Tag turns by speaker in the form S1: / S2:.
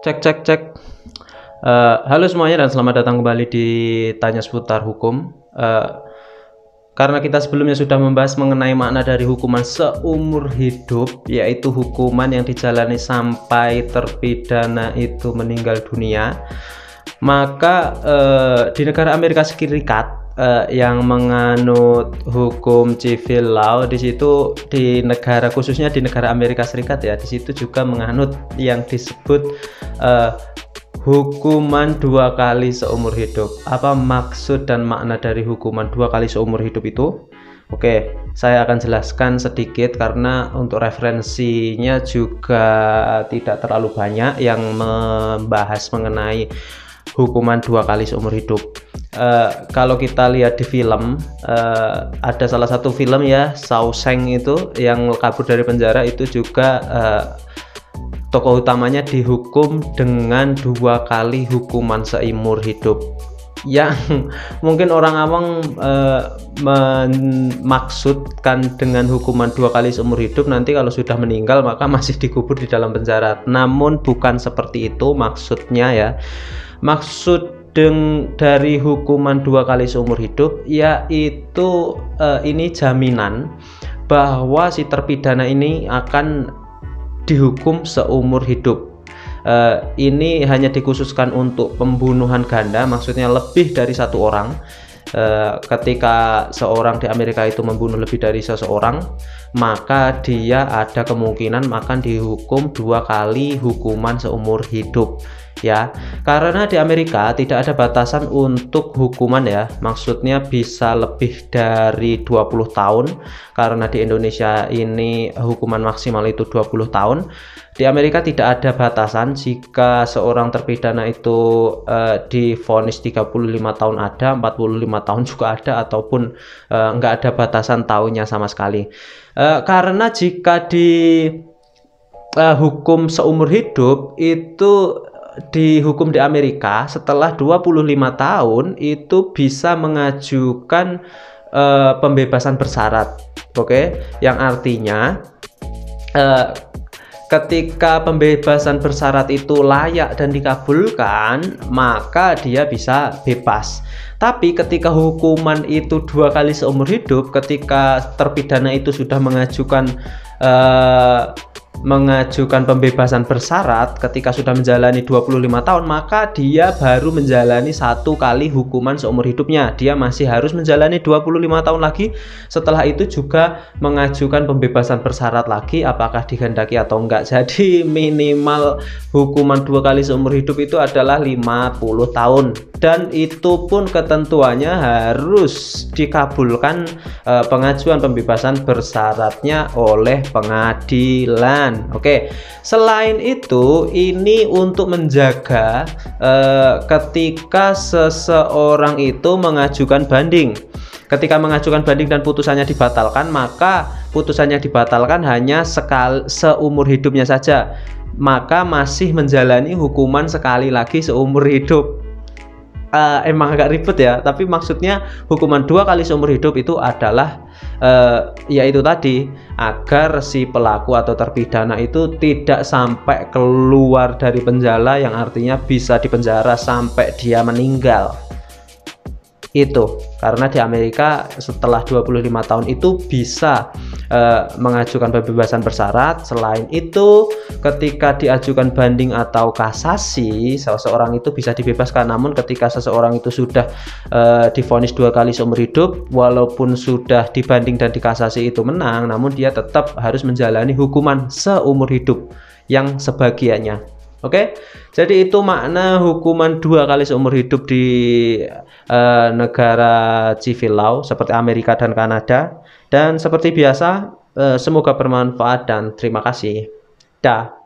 S1: Cek cek cek. Halo semuanya dan selamat datang kembali di Tanya Seputar Hukum. Karena kita sebelumnya sudah membahas mengenai makna dari hukuman seumur hidup, yaitu hukuman yang dijalani sampai terpidana itu meninggal dunia, maka di negara Amerika Serikat yang menganut hukum civil law, di situ di negara, khususnya di negara Amerika Serikat ya, di situ juga menganut yang disebut hukuman 2 kali seumur hidup. Apa maksud dan makna dari hukuman 2 kali seumur hidup itu? Oke, saya akan jelaskan sedikit karena untuk referensinya juga tidak terlalu banyak yang membahas mengenai hukuman 2 kali seumur hidup. Kalau kita lihat di film, ada salah satu film ya, Shawshank itu yang kabur dari penjara, itu juga tokoh utamanya dihukum dengan 2 kali hukuman seumur hidup. Yang mungkin orang awam memaksudkan dengan hukuman 2 kali seumur hidup, nanti kalau sudah meninggal maka masih dikubur di dalam penjara. Namun bukan seperti itu maksudnya ya. Maksud dari hukuman 2 kali seumur hidup yaitu ini jaminan bahwa si terpidana ini akan dihukum seumur hidup. Ini hanya dikhususkan untuk pembunuhan ganda, maksudnya lebih dari 1 orang. Ketika seorang di Amerika itu membunuh lebih dari seseorang, maka dia ada kemungkinan akan dihukum 2 kali hukuman seumur hidup ya. Karena di Amerika tidak ada batasan untuk hukuman ya, maksudnya bisa lebih dari 20 tahun. Karena di Indonesia ini hukuman maksimal itu 20 tahun. Di Amerika tidak ada batasan. Jika seorang terpidana itu divonis 35 tahun ada, 45 tahun juga ada, ataupun nggak ada batasan tahunnya sama sekali. Karena jika di hukum seumur hidup itu dihukum di Amerika setelah 25 tahun itu bisa mengajukan pembebasan bersyarat. Oke, yang artinya ketika pembebasan bersyarat itu layak dan dikabulkan, maka dia bisa bebas. Tapi ketika hukuman itu 2 kali seumur hidup, ketika terpidana itu sudah mengajukan pembebasan bersyarat, ketika sudah menjalani 25 tahun, maka dia baru menjalani 1 kali hukuman seumur hidupnya. Dia masih harus menjalani 25 tahun lagi. Setelah itu juga mengajukan pembebasan bersyarat lagi, apakah dikehendaki atau enggak. Jadi minimal hukuman 2 kali seumur hidup itu adalah 50 tahun. Dan itu pun ketentuannya harus dikabulkan pengajuan pembebasan bersyaratnya oleh pengadilan. Oke, selain itu ini untuk menjaga ketika seseorang itu mengajukan banding. Ketika mengajukan banding dan putusannya dibatalkan, maka putusannya dibatalkan hanya seumur hidupnya saja, maka masih menjalani hukuman sekali lagi seumur hidup. Emang agak ribet ya, tapi maksudnya hukuman 2 kali seumur hidup itu adalah yaitu tadi, agar si pelaku atau terpidana itu tidak sampai keluar dari penjara, yang artinya bisa dipenjara sampai dia meninggal. Itu karena di Amerika setelah 25 tahun itu bisa mengajukan pembebasan bersyarat. Selain itu, ketika diajukan banding atau kasasi, seseorang itu bisa dibebaskan. Namun ketika seseorang itu sudah divonis 2 kali seumur hidup, walaupun sudah dibanding dan dikasasi itu menang, namun dia tetap harus menjalani hukuman seumur hidup yang sebagiannya. Oke, jadi itu makna hukuman 2 kali seumur hidup di negara civil law seperti Amerika dan Kanada. Dan seperti biasa, semoga bermanfaat dan terima kasih. Dah.